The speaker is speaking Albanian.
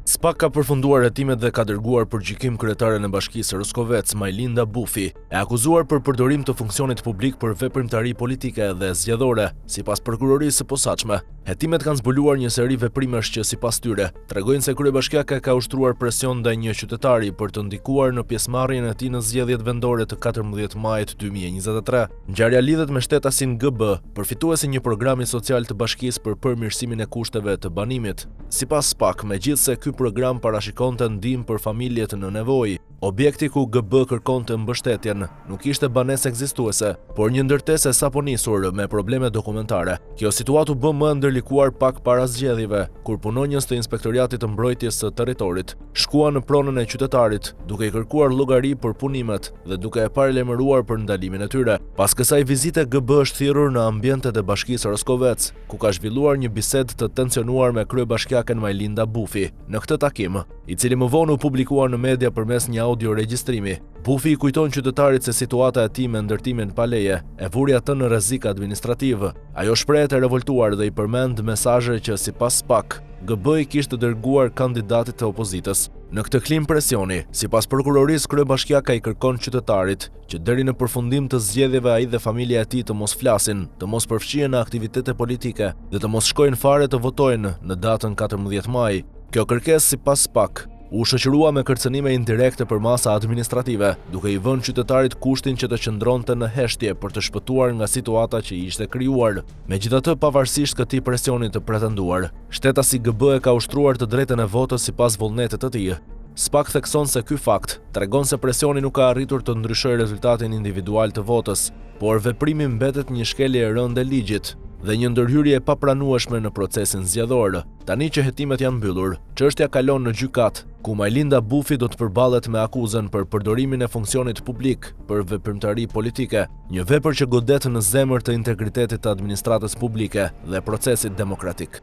SPAK ka përfunduar hetimet dhe ka dërguar për gjykim kryetaren e Bashkisë Roskovec, Majlinda Bufi, e akuzuar për përdorim të funksionit publik për veprimtari politike dhe zgjedhore, sipas prokurorisë së posaçme. Hetimet kanë zbuluar një seri veprimesh që sipas tyre tregojnë se kryebashkiaka ka ushtruar presion ndaj një qytetari për të ndikuar në pjesëmarrjen e tij në zgjedhjet vendore të 14 majit 2023. Ngjarja lidhet me shtetasin GB, përfituesi një programi social të bashkisë për përmirësimin e kushteve të banimit. Sipas SPAK, megjithse ky program parashikonte ndihmë për familjet në nevojë, objekti ku GB kërkonte mbështetjen nuk ishte banesë ekzistuese, por një ndërtesë sapo nisur me probleme dokumentare. Kjo situatë u bë më ndërlikuar pak para zgjedhjeve, kur punonjës të Inspektoriatit të Mbrojtjes së Territorit shkuan në pronën e qytetarit, duke i kërkuar llogari për punimet dhe duke e paralajmëruar për ndalimin e tyre. Pas kësaj vizite, GB është thirrur në ambientet e Bashkisë Roskovec, ku ka zhvilluar një bisedë të tensionuar me kryebashkiaken Majlinda Bufi. Në këtë takim, i cili më vonë u publikua në media përmes një audio regjistrimi, Bufi i kujton qytetarit se situata e tij me ndërtimin pa leje e vuri atë në rrezik administrativ. Ajo shprehet e revoltuar dhe i përmend mesazhe që sipas SPAK, GB i kishte dërguar kandidatit të opozitës. Në këtë klim presioni, sipas prokurorisë, kryebashkiaka i kërkon qytetarit që deri në përfundim të zgjedhjeve ai dhe familja e tij të mos flasin, të mos përfshihen në aktivitete politike dhe të mos shkojnë fare të votojnë në datën 14 maj. Kjo kërkesë sipas SPAK u shoqërua me kërcënime indirekte për masa administrative, duke i vënë qytetarit kushtin që të qëndronte në heshtje për të shpëtuar nga situata që i ishte krijuar. Megjithatë, pavarësisht këtij presioni të pretenduar, shtetasi GB e ka ushtruar të drejtën e votës sipas vullnetit të tij. SPAK thekson se ky fakt tregon se presioni nuk ka arritur të ndryshojë rezultatin individual të votës, por veprimi mbetet një shkelje e rëndë e ligjit dhe një ndërhyrje e papranueshme në procesin zgjedhor. Tani që hetimet janë mbyllur, çështja kalon në gjykat, ku Majlinda Bufi do të përballet me akuzën për përdorimin e funksionit publik për veprimtari politike, një vepër që godet në zemër të integritetit të administratës publike dhe procesit demokratik.